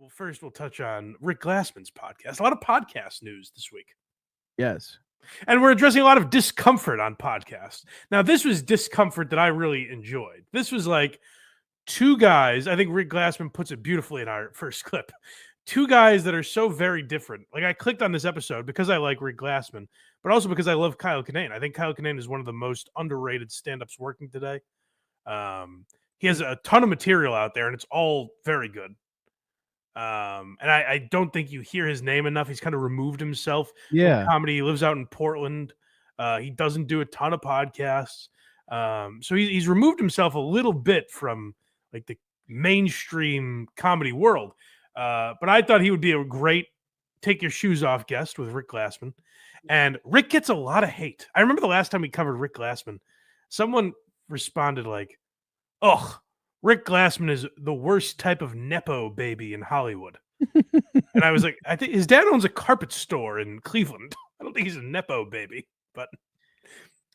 Well, first we'll touch on Rick Glassman's podcast. A lot of podcast news this week. Yes. And we're addressing a lot of discomfort on podcasts. Now, this was discomfort that I really enjoyed. This was like two guys. I think Rick Glassman puts it beautifully in our first clip. Two guys that are so very different. Like, I clicked on this episode because I like Rick Glassman, but also because I love Kyle Kinane. I think Kyle Kinane is one of the most underrated stand-ups working today. He has a ton of material out there, and it's all very good. And I don't think you hear his name enough. He's kind of removed himself from comedy. He lives out in Portland. He doesn't do a ton of podcasts. So he's removed himself a little bit from like the mainstream comedy world. But I thought he would be a great take your shoes off guest with Rick Glassman. And Rick gets a lot of hate. I remember the last time we covered Rick Glassman, someone responded like, "Oh, Rick Glassman is the worst type of Nepo baby in Hollywood." And I was like, I think his dad owns a carpet store in Cleveland. I don't think he's a Nepo baby, but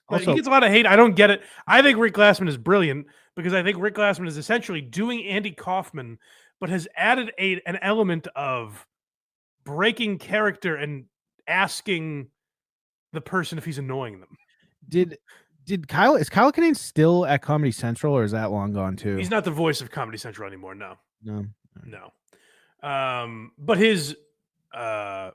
also, he gets a lot of hate. I don't get it. I think Rick Glassman is brilliant because I think Rick Glassman is essentially doing Andy Kaufman, but has added an element of breaking character and asking the person if he's annoying them. Is Kyle Kinane still at Comedy Central, or is that long gone too? He's not the voice of Comedy Central anymore. No. But his that'll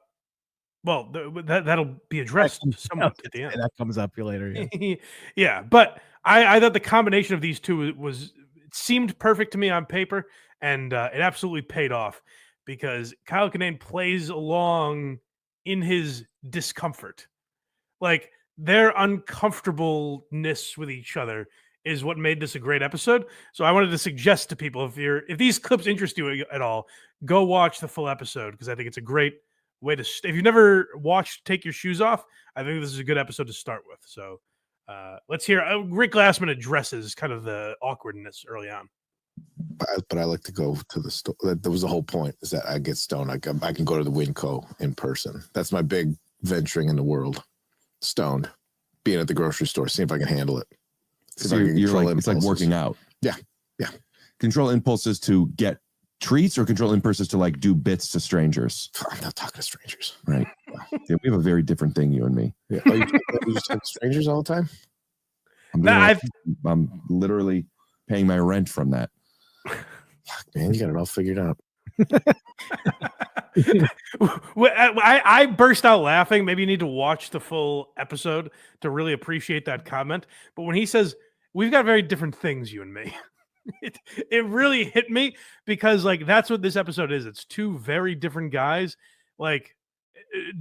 be addressed somewhat at the end. That comes up later. Yeah. Yeah, but I thought the combination of these two it seemed perfect to me on paper, and it absolutely paid off because Kyle Kinane plays along in his discomfort, like their uncomfortableness with each other is what made this a great episode. So I wanted to suggest to people, if these clips interest you at all, go watch the full episode because I think it's a great way to. If you've never watched Take Your Shoes Off, I think this is a good episode to start with. So let's hear Rick Glassman addresses kind of the awkwardness early on. But I like to go to the store. That was the whole point, is that I get stoned. I can go to the Winco in person. That's my big venturing in the world. Stoned, being at the grocery store, see if I can handle it. So it's like working out. Yeah. Control impulses to get treats or control impulses to like do bits to strangers. I'm not talking to strangers. Right. Yeah, we have a very different thing, you and me. Yeah. You just talk to strangers all the time? I'm literally paying my rent from that. Fuck, man, you got it all figured out. I burst out laughing. Maybe you need to watch the full episode to really appreciate that comment. But when he says, "We've got very different things, you and me," it really hit me because like that's what this episode is. It's two very different guys, like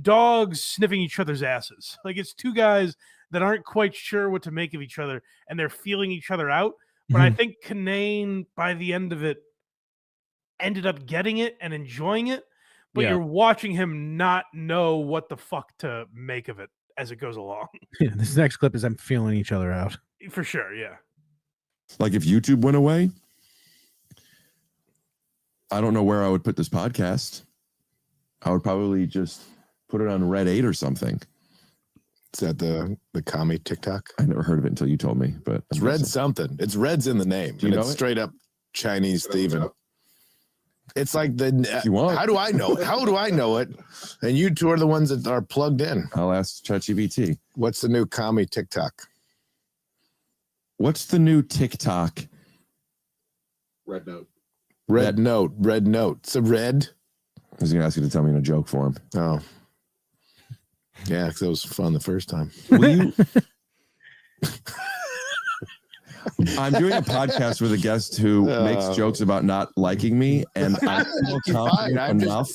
dogs sniffing each other's asses. Like it's two guys that aren't quite sure what to make of each other and they're feeling each other out. But I think Kinane, by the end of it, ended up getting it and enjoying it. But you're watching him not know what the fuck to make of it as it goes along. Yeah, this next clip is them feeling each other out. For sure, yeah. Like if YouTube went away, I don't know where I would put this podcast. I would probably just put it on Red 8 or something. Is that the commie TikTok? I never heard of it until you told me, but it's Red something. It's Red's in the name. You know it's straight up Chinese thieving. It's like how do I know it? How do I know it? And you two are the ones that are plugged in. I'll ask ChatGPT. What's the new commie TikTok? What's the new TikTok? Red note. It's a red. I was going to ask you to tell me in a joke form. Oh. Yeah, because it was fun the first time. Will you? I'm doing a podcast with a guest who makes jokes about not liking me, and I feel confident enough.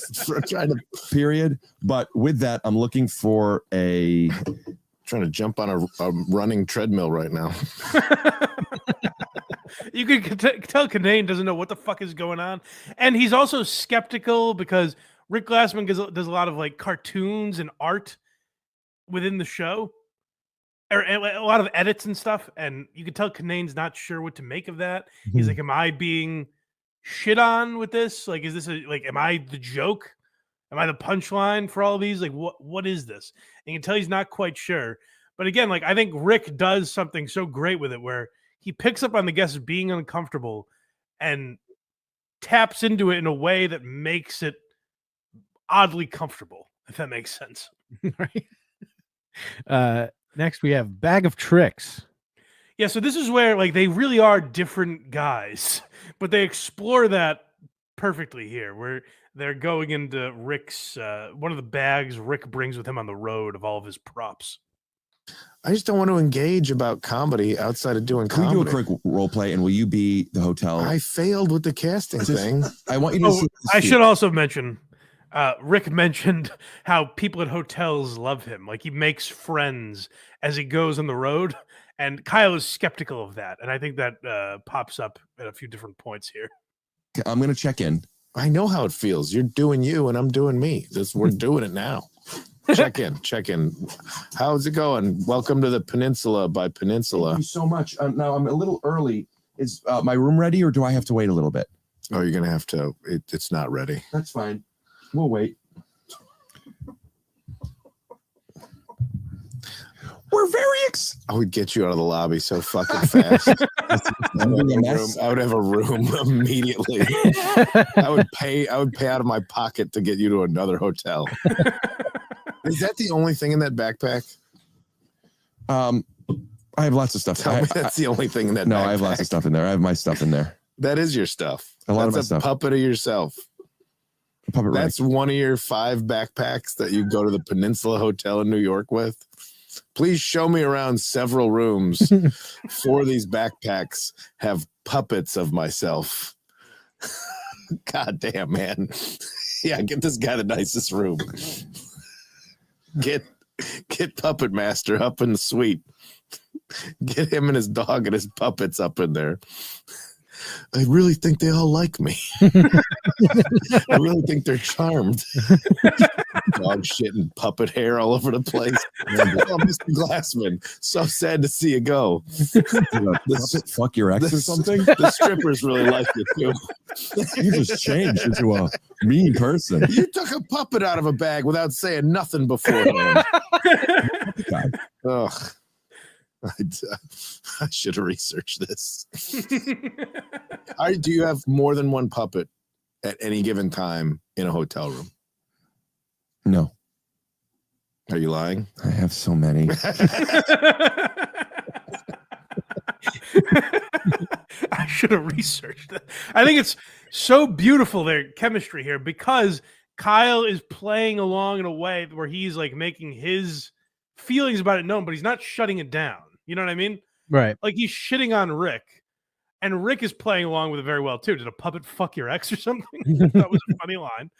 Period. But with that, I'm looking for trying to jump on a running treadmill right now. You could tell Kinane doesn't know what the fuck is going on, and he's also skeptical because Rick Glassman does a lot of like cartoons and art within the show, or a lot of edits and stuff, and you can tell Kinane's not sure what to make of that. He's like, "Am I being shit on with this? Like, is this am I the joke? Am I the punchline for all of these? Like, what is this?" And you can tell he's not quite sure. But again, like I think Rick does something so great with it where he picks up on the guests being uncomfortable and taps into it in a way that makes it oddly comfortable, if that makes sense. Right. Next we have Bag of Tricks. Yeah, so this is where like they really are different guys, but they explore that perfectly here, where they're going into Rick's one of the bags Rick brings with him on the road of all of his props. I just don't want to engage about comedy outside of doing Can comedy. we do a quick role play, and will you be the hotel? I failed with the casting thing. I want you to. Oh, I should also mention, Rick mentioned how people at hotels love him. Like he makes friends as he goes on the road, and Kyle is skeptical of that. And I think that pops up at a few different points here. I'm going to check in. I know how it feels. You're doing you, and I'm doing me. We're doing it now. Check in. How's it going? Welcome to the Peninsula by Peninsula. Thank you so much. Now I'm a little early. Is my room ready, or do I have to wait a little bit? Oh, you're gonna have to. It's not ready. That's fine. We'll wait. We're very I would get you out of the lobby so fucking fast. I would have a room immediately. I would pay out of my pocket to get you to another hotel. Is that the only thing in that backpack? I have lots of stuff. Tell me that's the only thing in that. No, backpack. I have lots of stuff in there. I have my stuff in there. That is your stuff. A lot that's of my a stuff. Puppet of yourself. Puppet That's one of your 5 backpacks that you go to the Peninsula Hotel in New York with. Please show me around several rooms. 4 of these backpacks have puppets of myself. God damn, man. Yeah, get this guy the nicest room. Get Puppet Master up in the suite. Get him and his dog and his puppets up in there. I really think they all like me. I really think they're charmed. Dog shit and puppet hair all over the place. Oh, Mr. Glassman, so sad to see you go. Fuck your ex or something? The strippers really like you too. You just changed into a mean person. You took a puppet out of a bag without saying nothing beforehand. Ugh. I should have researched this. Do you have more than one puppet at any given time in a hotel room? No. Are you lying? I have so many. I should have researched that. I think it's so beautiful, their chemistry here, because Kyle is playing along in a way where he's like making his feelings about it known, but he's not shutting it down. You know what I mean? Right. Like he's shitting on Rick, and Rick is playing along with it very well too. Did a puppet fuck your ex or something? That was a funny line.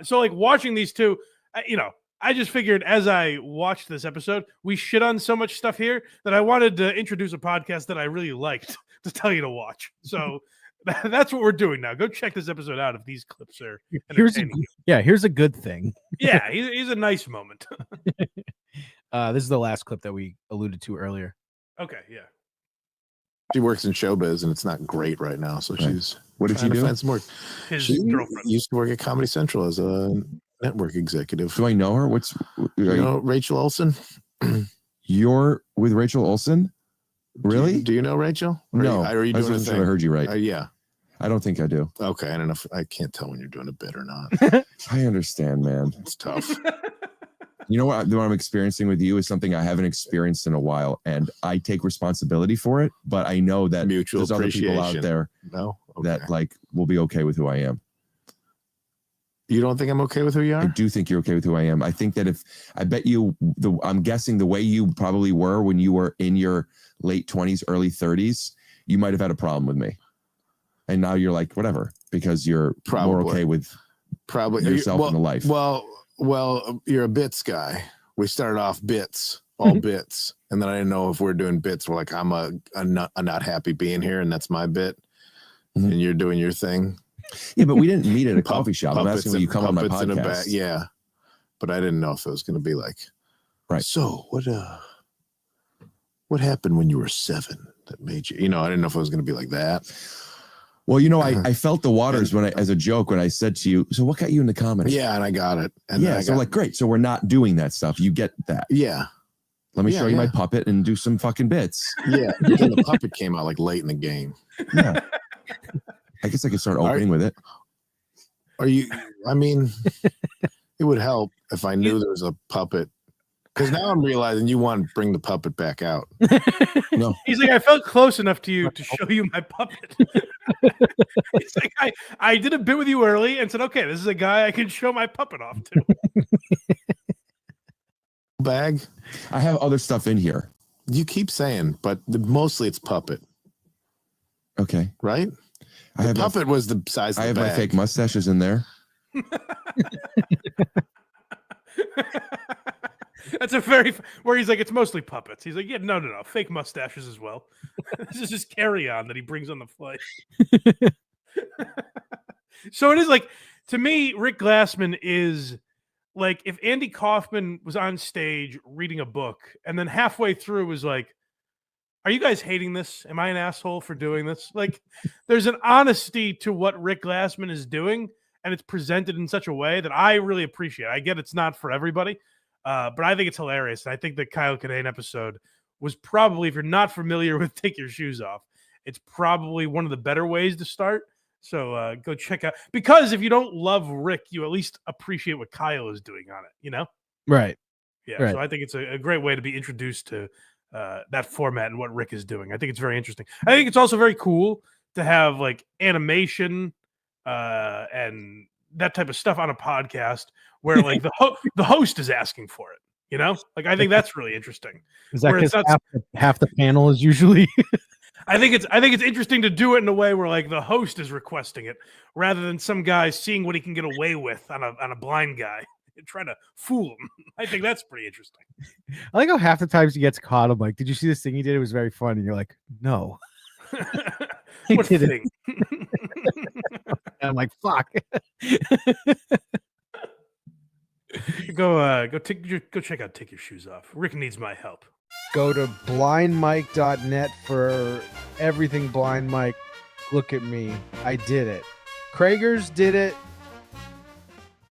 So like watching these two, I just figured as I watched this episode, we shit on so much stuff here that I wanted to introduce a podcast that I really liked to tell you to watch. So that's what we're doing now. Go check this episode out if these clips are entertaining. Here's a good thing. Yeah, he's a nice moment. This is the last clip that we alluded to earlier. Okay, yeah. She works in showbiz and it's not great right now. So she's What did she trying to do? find some work. She Girlfriend used to work at Comedy Central as a network executive. Do I know her? You know Rachel Olsen? You're with Rachel Olsen? Really? Do you know Rachel? No. Are you doing a thing? I heard you right. Yeah. I don't think I do. Okay. I don't know I can't tell when you're doing a bit or not. I understand, man. It's tough. You know what I'm experiencing with you is something I haven't experienced in a while, and I take responsibility for it. But I know that Mutual there's other people out there that like will be okay with who I am. You don't think I'm okay with who you are? I do think you're okay with who I am. I think that I'm guessing the way you probably were when you were in your late 20s, early 30s, you might have had a problem with me, and now you're like whatever because you're more okay with yourself in the life. Well, you're a bits guy. We started off bits, all bits. And then I didn't know if we're doing bits. We're like, I'm not happy being here. And that's my bit. Mm-hmm. And you're doing your thing. Yeah, but we didn't meet at a coffee shop. I'm asking when you come on my podcast. Yeah. But I didn't know if it was going to be like, right. So what happened when you were 7 that made you, I didn't know if it was going to be like that. Well, I felt the waters as a joke when I said to you, so what got you into comedy? Yeah, and I got it. And great. So we're not doing that stuff. You get that. Yeah. Let me show you my puppet and do some fucking bits. Yeah. Then the puppet came out like late in the game. Yeah. I guess I could start opening with it. Are you? I mean, it would help if I knew there was a puppet. Because now I'm realizing you want to bring the puppet back out. No, He's like, I felt close enough to you to show you my puppet. It's like I did a bit with you early and said, okay, this is a guy I can show my puppet off to. Bag. I have other stuff in here. You keep saying, but mostly it's puppet. Okay, right? The puppet was the size of the bag. I have my fake mustaches in there. That's a very where he's like, it's mostly puppets. He's like, yeah, no, fake mustaches as well. This is just carry on that he brings on the flight. So it is like, to me, Rick Glassman is like if Andy Kaufman was on stage reading a book and then halfway through was like, are you guys hating this? Am I an asshole for doing this? Like, there's an honesty to what Rick Glassman is doing, and it's presented in such a way that I really appreciate. I get it's not for everybody, but I think it's hilarious. And I think the Kyle Kinane episode was probably, if you're not familiar with Take Your Shoes Off, it's probably one of the better ways to start. So go check out, because if you don't love Rick, you at least appreciate what Kyle is doing on it, you know? Right. Yeah. Right. So I think it's a great way to be introduced to that format and what Rick is doing. I think it's very interesting. I think it's also very cool to have like animation and that type of stuff on a podcast where like the host is asking for it. You know, like I think that's really interesting. Is that because half the panel is usually? I think it's interesting to do it in a way where like the host is requesting it rather than some guy seeing what he can get away with on a blind guy and trying to fool him. I think that's pretty interesting. I like how half the times he gets caught. I'm like, did you see this thing he did? It was very funny. And you're like, no. What thing? I'm like, fuck. Go check out Take Your Shoes Off. Rick needs my help. Go to blindmike.net for everything Blind Mike. Look at me. I did it. Kragers did it.